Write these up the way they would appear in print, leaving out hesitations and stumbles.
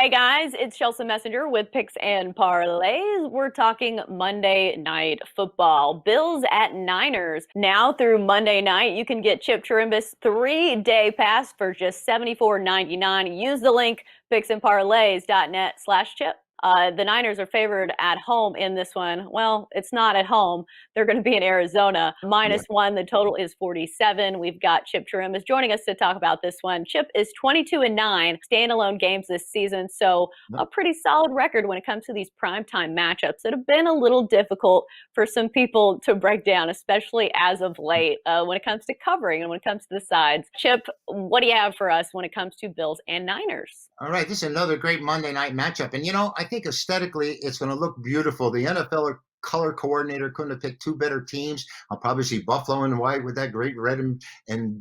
Hey guys, it's Chelsea Messenger with Picks and Parlays. We're talking Monday Night Football. Bills at Niners. Now through Monday night, you can get Chip Chirimbes 3-day pass for just $74.99. Use the link picksandparlays.net/chip. The Niners are favored at home in this one. Well, it's not at home. They're going to be in Arizona. Yeah. -1. The total is 47. We've got Chip Chirimbes joining us to talk about this one. Chip is 22-9 standalone games this season, so a pretty solid record when it comes to these primetime matchups that have been a little difficult for some people to break down, especially as of late when it comes to covering and when it comes to the sides. Chip, what do you have for us when it comes to Bills and Niners? All right. This is another great Monday night matchup. And, I think aesthetically, it's going to look beautiful. The NFL color coordinator couldn't have picked two better teams. I'll probably see Buffalo in white with that great red and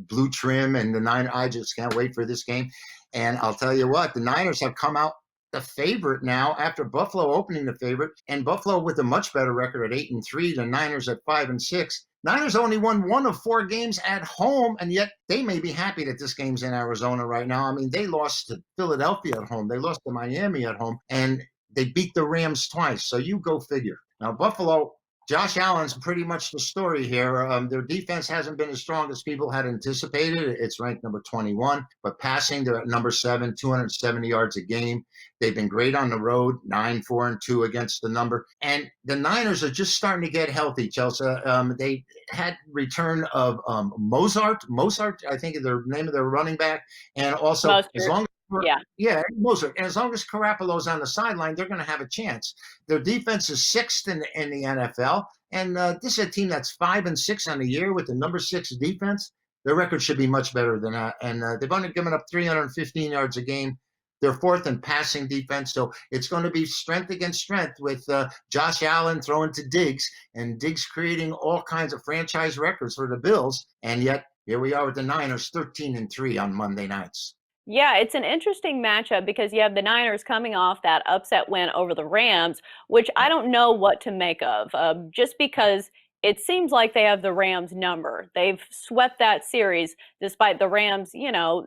blue trim. And the Niners, I just can't wait for this game. And I'll tell you what, the Niners have come out the favorite now after Buffalo opening the favorite, and Buffalo with a much better record at 8-3, the Niners at 5-6. Niners only won one of four games at home, and yet they may be happy that this game's in Arizona right now. I mean, they lost to Philadelphia at home, they lost to Miami at home, and they beat the Rams twice. So you go figure. Now, Buffalo, Josh Allen's pretty much the story here. Their defense hasn't been as strong as people had anticipated. It's ranked number 21, but passing, they're at number 7, 270 yards a game. They've been great on the road, 9-4-2 against the number. And the Niners are just starting to get healthy, Chelsea. They had return of Mozart, I think is the name of their running back. And also, Most, as long as yeah. yeah, Mozart. And as long as Garoppolo's on the sideline, they're going to have a chance. Their defense is sixth in the NFL, and this is a team that's 5-6 on the year with the number 6 defense. Their record should be much better than that, and they've only given up 315 yards a game. They're fourth in passing defense, so it's going to be strength against strength with Josh Allen throwing to Diggs, and Diggs creating all kinds of franchise records for the Bills. And yet, here we are with the Niners, 13-3 on Monday nights. Yeah, it's an interesting matchup because you have the Niners coming off that upset win over the Rams, which I don't know what to make of, just because it seems like they have the Rams number. They've swept that series despite the Rams,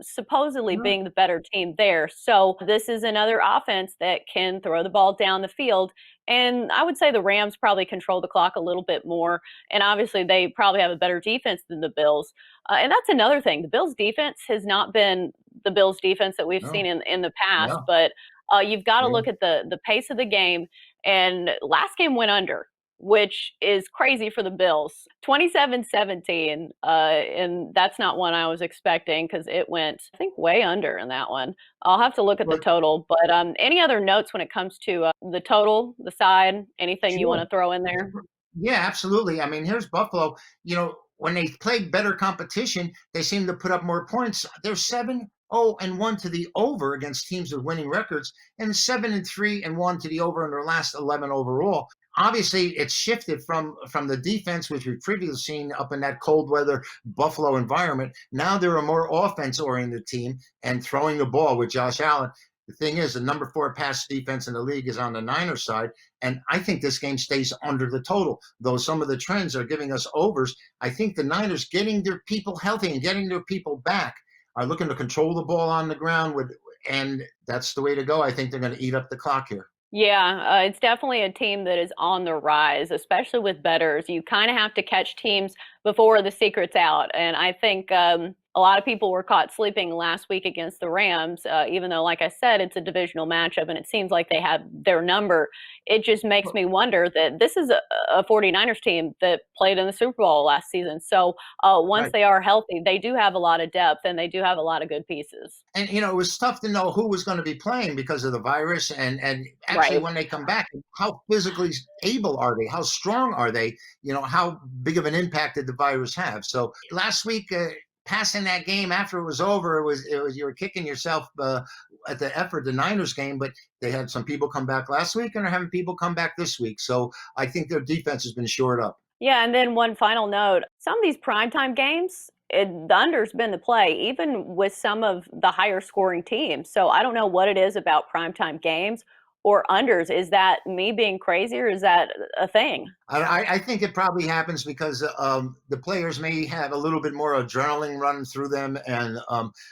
supposedly being the better team there. So this is another offense that can throw the ball down the field. And I would say the Rams probably control the clock a little bit more. And obviously, they probably have a better defense than the Bills. And that's another thing. The Bills' defense has not been the Bills' defense that we've seen No, in the past. no, But you've got to yeah. look at the pace of the game. And last game went under, which is crazy for the Bills. 27-17. And that's not one I was expecting because it went, I think, way under in that one. I'll have to look at the But total. But any other notes when it comes to the total, the side, anything you want sure. to throw in there? Yeah, absolutely. I mean, here's Buffalo. When they play better competition, they seem to put up more points. They're 7-0-1 to the over against teams with winning records, and 7-3-1 to the over in their last 11 overall. Obviously, it's shifted from the defense, which we've previously seen up in that cold weather Buffalo environment. Now they're a more offense-oriented team and throwing the ball with Josh Allen. The thing is, the number 4 pass defense in the league is on the Niners side, and I think this game stays under the total. Though some of the trends are giving us overs, I think the Niners getting their people healthy and getting their people back are looking to control the ball on the ground and that's the way to go. I think they're going to eat up the clock here. Yeah, it's definitely a team that is on the rise, especially with bettors. You kind of have to catch teams before the secret's out. And I think a lot of people were caught sleeping last week against the Rams, even though, like I said, it's a divisional matchup and it seems like they have their number. It just makes me wonder that this is a 49ers team that played in the Super Bowl last season. So once Right. they are healthy, they do have a lot of depth and they do have a lot of good pieces. And it was tough to know who was going to be playing because of the virus, and actually Right. when they come back, how physically able are they? How strong are they? How big of an impact did the virus have? So last week, passing that game after it was over, it was you were kicking yourself at the effort, the Niners game, but they had some people come back last week and are having people come back this week. So I think their defense has been shored up. Yeah, and then one final note. Some of these primetime games, the under's been the play, even with some of the higher scoring teams. So I don't know what it is about primetime games or unders. Is that me being crazy or is that a thing? I think it probably happens because the players may have a little bit more adrenaline running through them, and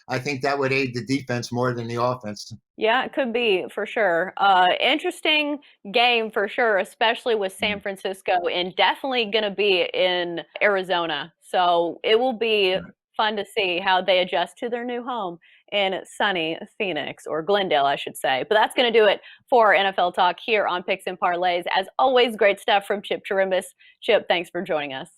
I think that would aid the defense more than the offense. Yeah, it could be for sure. Interesting game for sure, especially with San Mm. Francisco and definitely going to be in Arizona. So it will be fun to see how they adjust to their new home in sunny Phoenix or Glendale, I should say. But that's going to do it for NFL Talk here on Picks and Parlays. As always, great stuff from Chip Chirimbes. Chip, thanks for joining us.